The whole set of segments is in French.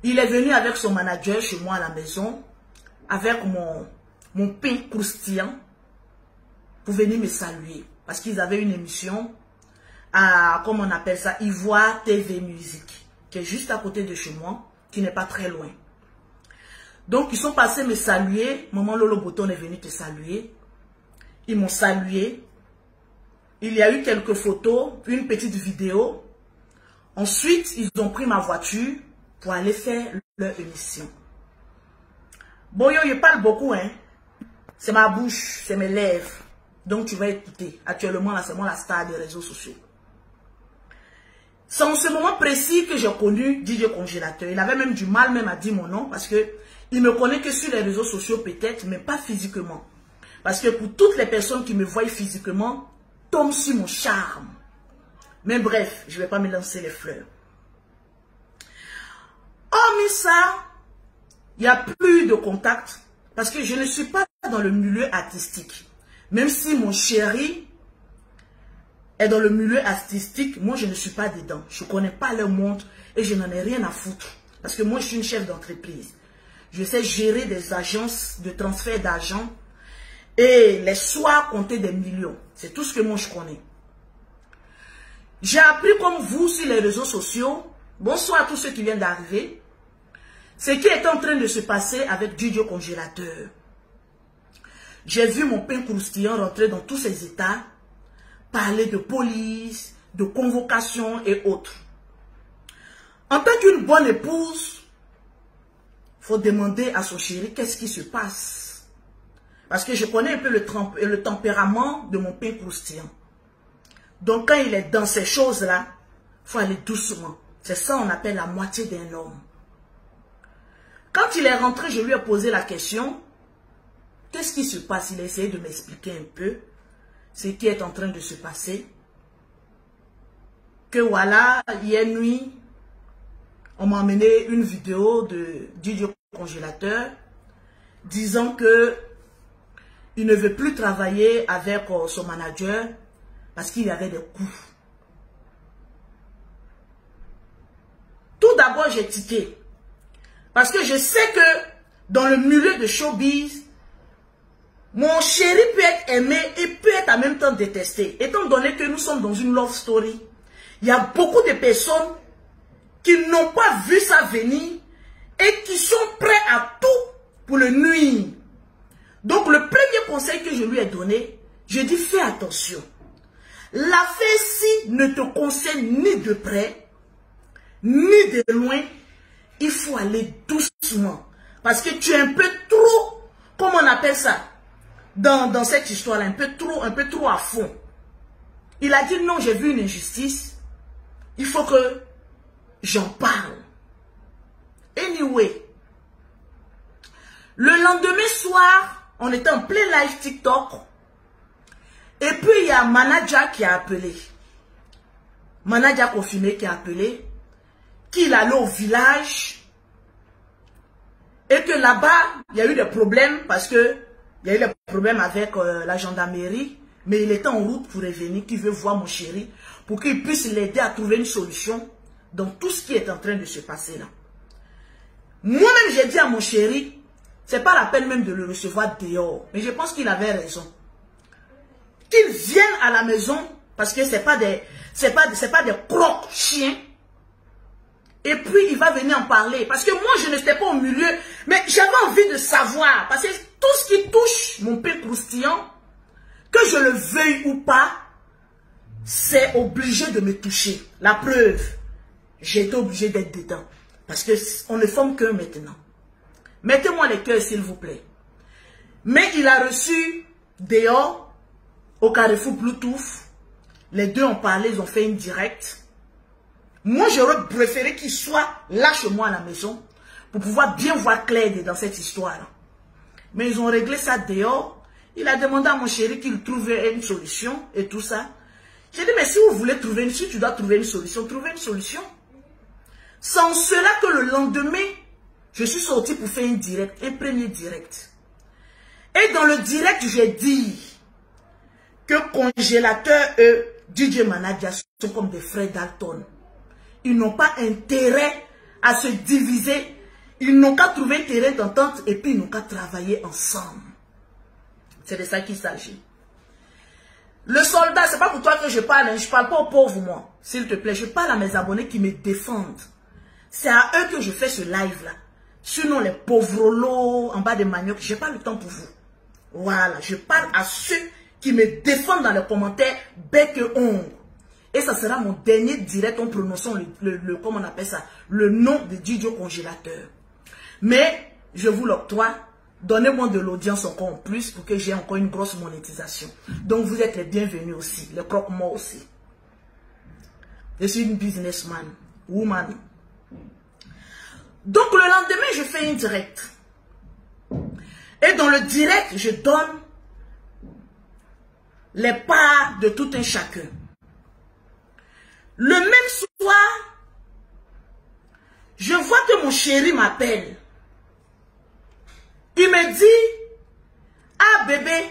Il est venu avec son manager chez moi à la maison, avec mon pain croustillant, pour venir me saluer. Parce qu'ils avaient une émission à, comme on appelle ça, Ivoire TV Musique, qui est juste à côté de chez moi, qui n'est pas très loin. Donc, ils sont passés me saluer. Maman Lolo Bouton est venu te saluer. Ils m'ont salué. Il y a eu quelques photos, une petite vidéo. Ensuite, ils ont pris ma voiture pour aller faire leur émission. Bon, yo, je parle beaucoup, hein. C'est ma bouche, c'est mes lèvres. Donc, tu vas écouter. Actuellement, là, c'est moi la star des réseaux sociaux. C'est en ce moment précis que j'ai connu DJ Congélateur. Il avait même du mal même à dire mon nom parce que il me connaît que sur les réseaux sociaux peut-être, mais pas physiquement. Parce que pour toutes les personnes qui me voient physiquement, tombent sur mon charme. Mais bref, je ne vais pas me lancer les fleurs. Hormis ça, il n'y a plus de contact parce que je ne suis pas dans le milieu artistique. Même si mon chéri est dans le milieu artistique, moi je ne suis pas dedans. Je ne connais pas le monde et je n'en ai rien à foutre. Parce que moi je suis une chef d'entreprise. Je sais gérer des agences de transfert d'argent et les soirs compter des millions. C'est tout ce que moi je connais. J'ai appris comme vous sur les réseaux sociaux, bonsoir à tous ceux qui viennent d'arriver, ce qui est en train de se passer avec DJ Congélateur. J'ai vu mon pain croustillant rentrer dans tous ses états, parler de police, de convocation et autres. En tant qu'une bonne épouse, il faut demander à son chéri qu'est-ce qui se passe. Parce que je connais un peu le tempérament de mon pain croustillant. Donc quand il est dans ces choses-là, il faut aller doucement. C'est ça qu'on appelle la moitié d'un homme. Quand il est rentré, je lui ai posé la question. Qu'est-ce qui se passe? Il a essayé de m'expliquer un peu ce qui est en train de se passer. Que voilà, hier nuit, on m'a amené une vidéo de DJ Congélateur disant que il ne veut plus travailler avec son manager parce qu'il y avait des coups. Tout d'abord, j'ai tiqué. Parce que je sais que dans le milieu de showbiz, mon chéri peut être aimé et peut être en même temps détesté. Étant donné que nous sommes dans une love story, il y a beaucoup de personnes qui n'ont pas vu ça venir et qui sont prêts à tout pour le nuire. Donc le premier conseil que je lui ai donné, je dis fais attention. L'affaire-ci ne te concerne ni de près, ni de loin. Il faut aller doucement. Parce que tu es un peu trop, comment on appelle ça, dans cette histoire-là, un peu trop à fond. Il a dit non, j'ai vu une injustice. Il faut que j'en parle. Anyway, le lendemain soir, on était en plein live TikTok. Et puis il y a Manaja qui a appelé. Manaja confirmé qui a appelé. Qu'il allait au village. Et que là-bas, il y a eu des problèmes parce que il y a eu des problèmes avec la gendarmerie. Mais il était en route pour revenir, qu'il veut voir mon chéri. Pour qu'il puisse l'aider à trouver une solution dans tout ce qui est en train de se passer là. Moi-même, j'ai dit à mon chéri, c'est pas la peine même de le recevoir dehors. Mais je pense qu'il avait raison. Qu'il vienne à la maison, parce que c'est pas des crocs chiens. Et puis, il va venir en parler. Parce que moi, je n'étais pas au milieu. Mais j'avais envie de savoir. Parce que tout ce qui touche mon pain croustillant, que je le veuille ou pas, c'est obligé de me toucher. La preuve, j'ai été obligé d'être dedans. Parce qu'on ne forme qu'un maintenant. Mettez-moi les cœurs, s'il vous plaît. Mais il a reçu dehors, au Carrefour Bluetooth. Les deux ont parlé, ils ont fait une directe. Moi, j'aurais préféré qu'il soit là chez moi à la maison pour pouvoir bien voir clair dans cette histoire-là. Mais ils ont réglé ça dehors. Il a demandé à mon chéri qu'il trouve une solution et tout ça. J'ai dit, mais si vous voulez trouver une solution, tu dois trouver une solution. Trouvez une solution. Sans cela que le lendemain, je suis sorti pour faire une direct, un premier direct. Et dans le direct, j'ai dit que Congélateur et DJ Manaja sont comme des frères Dalton. Ils n'ont pas intérêt à se diviser. Ils n'ont qu'à trouver terrain d'entente et puis ils n'ont qu'à travailler ensemble. C'est de ça qu'il s'agit. Le soldat, c'est pas pour toi que je parle, hein. Je parle pas aux pauvres, moi. S'il te plaît, je parle à mes abonnés qui me défendent. C'est à eux que je fais ce live-là. Sinon, les pauvres lots en bas des maniocs, je n'ai pas le temps pour vous. Voilà, je parle à ceux qui me défendent dans les commentaires, bec et ongles. Et ça sera mon dernier direct en prononçant comment on appelle ça, le nom de Djidio Congélateur. Mais, je vous l'octroie, donnez-moi de l'audience encore en plus pour que j'ai encore une grosse monétisation. Donc, vous êtes les bienvenus aussi, les croque-morts aussi. Je suis une businessman, woman. Donc, le lendemain, je fais une direct. Et dans le direct, je donne les parts de tout un chacun. Le même soir, je vois que mon chéri m'appelle. Il me dit, ah bébé,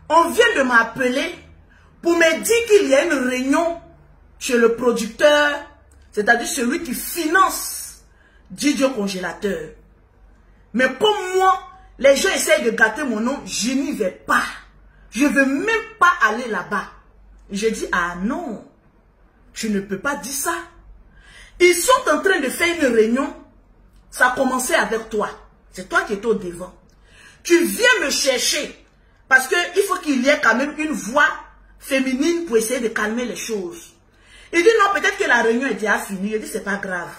on vient de m'appeler pour me dire qu'il y a une réunion chez le producteur, c'est-à-dire celui qui finance Djidio Congélateur. Mais comme moi, les gens essayent de gâter mon nom, je n'y vais pas. Je ne veux même pas aller là-bas. J'ai dit, ah non, je ne peux pas dire ça. Ils sont en train de faire une réunion. Ça a commencé avec toi. C'est toi qui es au devant. Tu viens me chercher. Parce qu'il faut qu'il y ait quand même une voix féminine pour essayer de calmer les choses. Il dit non, peut-être que la réunion est déjà finie. Je dis, c'est pas grave.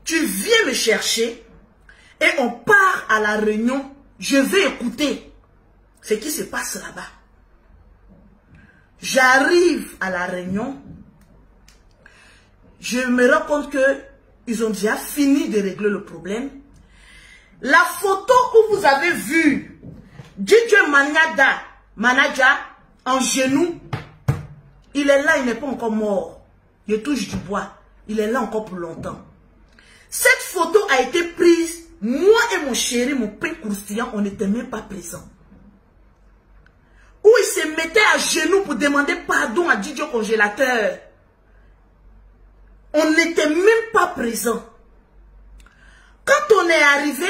Tu viens me chercher et on part à la réunion. Je vais écouter ce qui se passe là-bas. J'arrive à la réunion. Je me rends compte qu'ils ont déjà fini de régler le problème. La photo où vous avez vu Djidio Manaja en genou, il est là, il n'est pas encore mort. Il touche du bois. Il est là encore pour longtemps. Cette photo a été prise, moi et mon chéri, mon père croustillant, on n'était même pas présents. Où il se mettait à genoux pour demander pardon à Djidio Congélateur. On n'était même pas présents. Quand on est arrivé,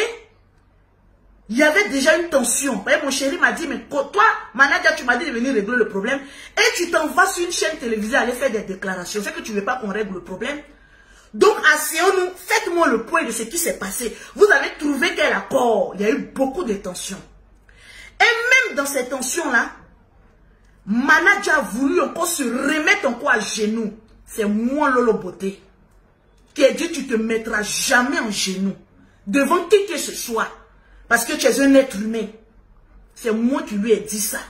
il y avait déjà une tension. Mon chéri m'a dit, mais toi, Manaja, tu m'as dit de venir régler le problème. Et tu t'en vas sur une chaîne télévisée aller faire des déclarations. C'est que tu ne veux pas qu'on règle le problème. Donc, asseyons-nous, faites-moi le point de ce qui s'est passé. Vous avez trouvé quel accord? Il y a eu beaucoup de tensions. Et même dans ces tensions-là, Manaja a voulu encore se remettre encore à genoux. C'est moi, Lolo Beauté, qui a dit, tu te mettras jamais en genoux devant qui que ce soit. Parce que tu es un être humain. C'est moi qui lui ai dit ça.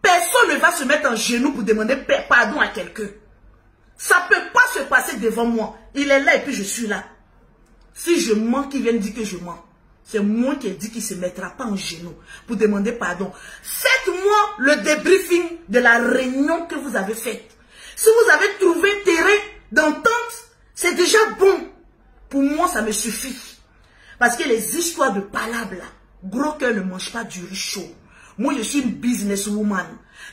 Personne ne va se mettre en genoux pour demander pardon à quelqu'un. Ça ne peut pas se passer devant moi. Il est là et puis je suis là. Si je mens, qu'il vienne dire que je mens. C'est moi qui ai dit qu'il ne se mettra pas en genoux pour demander pardon. Faites-moi le débriefing de la réunion que vous avez faite. Si vous avez trouvé terrain d'entente, c'est déjà bon. Pour moi, ça me suffit. Parce que les histoires de palabres là, gros cœur ne mange pas du riz chaud. Moi, je suis une businesswoman.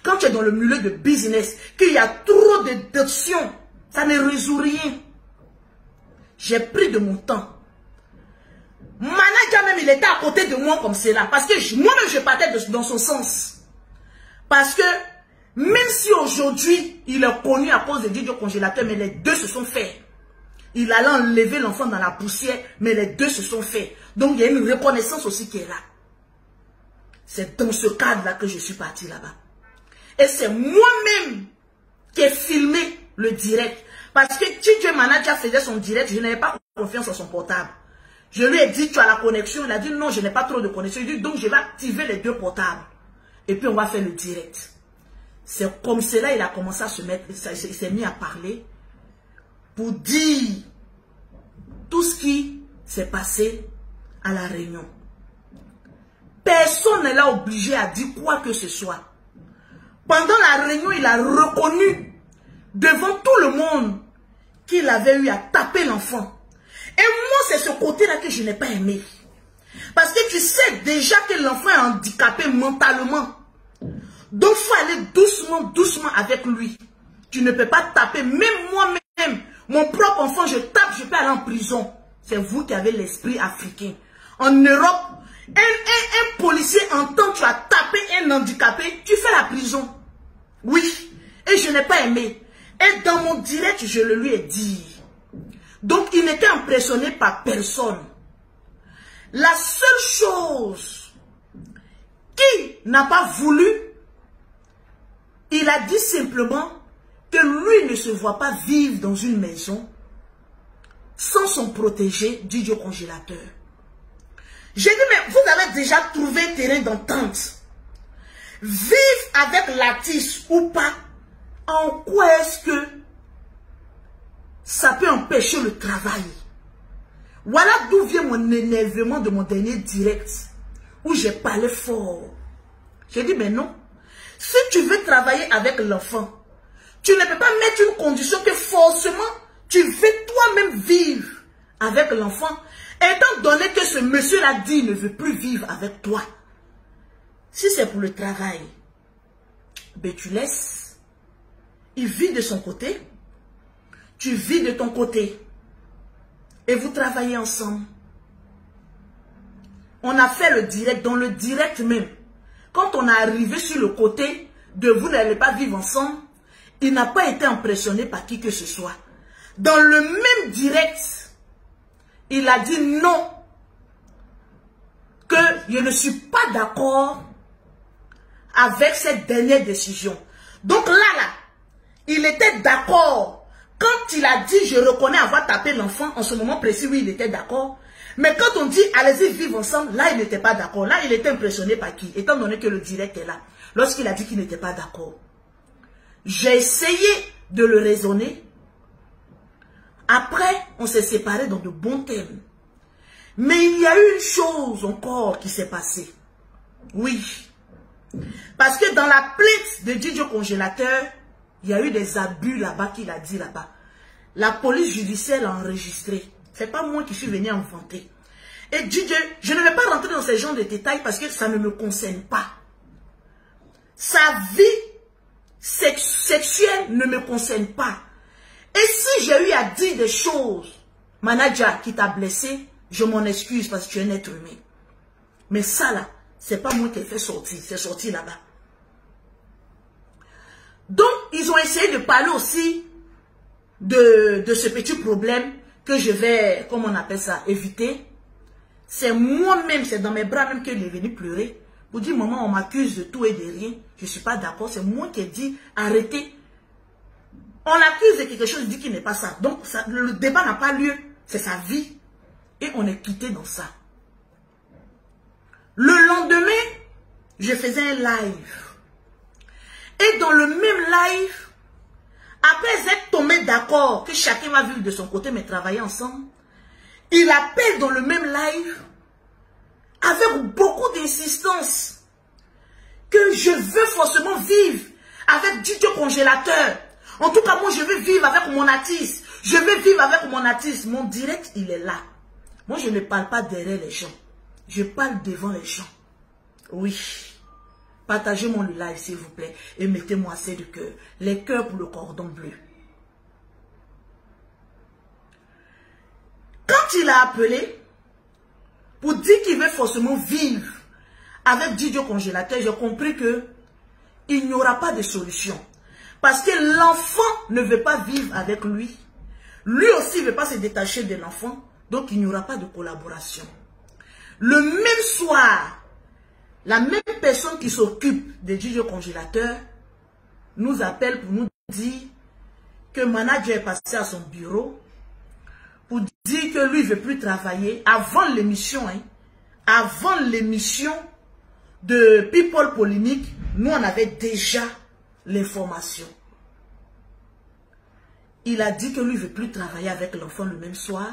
Quand tu es dans le milieu de business, qu'il y a trop de tensions, ça ne résout rien. J'ai pris de mon temps. Manaja même, il était à côté de moi comme cela. Parce que moi-même, je partais dans son sens. Parce que, même si aujourd'hui, il est connu à cause de Djidio Congélateur, mais les deux se sont faits. Il allait enlever l'enfant dans la poussière, mais les deux se sont faits. Donc, il y a une reconnaissance aussi qui est là. C'est dans ce cadre-là que je suis partie là-bas. Et c'est moi-même qui ai filmé le direct. Parce que Djidio Manaja faisait son direct, je n'avais pas confiance en son portable. Je lui ai dit, tu as la connexion. Il a dit, non, je n'ai pas trop de connexion. Il dit, donc je vais activer les deux portables. Et puis on va faire le direct. C'est comme cela, il a commencé à se mettre, il s'est mis à parler pour dire tout ce qui s'est passé à la réunion. Personne ne l'a obligé à dire quoi que ce soit. Pendant la réunion, il a reconnu devant tout le monde qu'il avait eu à taper l'enfant. Et moi, c'est ce côté-là que je n'ai pas aimé. Parce que tu sais déjà que l'enfant est handicapé mentalement. Donc, il faut aller doucement, doucement avec lui. Tu ne peux pas taper. Même moi-même, mon propre enfant, je tape, je peux aller aller en prison. C'est vous qui avez l'esprit africain. En Europe, un policier entend tu as tapé un handicapé, tu fais la prison. Oui. Et je n'ai pas aimé. Et dans mon direct, je le lui ai dit. Donc, il n'était impressionné par personne. La seule chose qu'il n'a pas voulu, il a dit simplement que lui ne se voit pas vivre dans une maison sans son protégé Didier congélateur. J'ai dit, mais vous avez déjà trouvé terrain d'entente. Vivre avec l'artiste ou pas, en quoi est-ce que ça peut empêcher le travail? Voilà d'où vient mon énervement de mon dernier direct, où j'ai parlé fort. J'ai dit, mais non. Si tu veux travailler avec l'enfant, tu ne peux pas mettre une condition que forcément, tu veux toi-même vivre avec l'enfant, étant donné que ce monsieur-là dit ne veut plus vivre avec toi. Si c'est pour le travail, ben tu laisses. Il vit de son côté, tu vis de ton côté. Et vous travaillez ensemble. On a fait le direct, dans le direct même. Quand on est arrivé sur le côté de vous n'allez pas vivre ensemble, il n'a pas été impressionné par qui que ce soit. Dans le même direct, il a dit non, que je ne suis pas d'accord avec cette dernière décision. Donc là, il était d'accord. Quand il a dit, je reconnais avoir tapé l'enfant, en ce moment précis, oui, il était d'accord. Mais quand on dit, allez-y vivre ensemble, là, il n'était pas d'accord. Là, il était impressionné par qui? Étant donné que le direct est là. Lorsqu'il a dit qu'il n'était pas d'accord. J'ai essayé de le raisonner. Après, on s'est séparés dans de bons termes. Mais il y a eu une chose encore qui s'est passée. Oui. Parce que dans la plainte de Didier congélateur, il y a eu des abus là-bas qu'il a dit là-bas. La police judiciaire l'a enregistré. Ce n'est pas moi qui suis venu inventer. Et Didier, je ne vais pas rentrer dans ces genres de détails parce que ça ne me concerne pas. Sa vie sexuelle ne me concerne pas. Et si j'ai eu à dire des choses, manager qui t'a blessé, je m'en excuse parce que tu es un être humain. Mais ça là, c'est pas moi qui ai fait sortir, c'est sorti là-bas. Donc, ils ont essayé de parler aussi de ce petit problème que je vais, comment on appelle ça, éviter. C'est moi-même, c'est dans mes bras même qu'il est venu pleurer. Pour dire, maman, on m'accuse de tout et de rien. Je ne suis pas d'accord. C'est moi qui ai dit, arrêtez. On l'accuse de quelque chose, dit qu'il n'est pas ça. Donc, ça, le débat n'a pas lieu. C'est sa vie. Et on est quitté dans ça. Le lendemain, je faisais un live. Et dans le même live, après être tombé d'accord que chacun va vivre de son côté, mais travailler ensemble, il appelle dans le même live, avec beaucoup d'insistance, que je veux forcément vivre avec Didier congélateur. En tout cas, moi, je veux vivre avec mon artiste. Je veux vivre avec mon artiste. Mon direct, il est là. Moi, je ne parle pas derrière les gens. Je parle devant les gens. Oui. Partagez-moi le live, s'il vous plaît. Et mettez-moi assez de cœur. Les cœurs pour le cordon bleu. Quand il a appelé, pour dire qu'il veut forcément vivre avec Didier congélateur, j'ai compris que il n'y aura pas de solution. Parce que l'enfant ne veut pas vivre avec lui. Lui aussi ne veut pas se détacher de l'enfant. Donc il n'y aura pas de collaboration. Le même soir, la même personne qui s'occupe de Didier congélateur nous appelle pour nous dire que le manager est passé à son bureau pour dire que lui ne veut plus travailler. Avant l'émission, avant l'émission de People Polémique, nous on avait déjà l'information. Il a dit que lui ne veut plus travailler avec l'enfant le même soir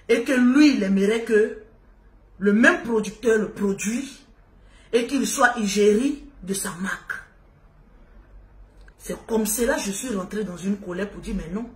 et que lui, il aimerait que le même producteur le produit et qu'il soit égérie de sa marque. C'est comme cela que je suis rentrée dans une colère pour dire, mais non,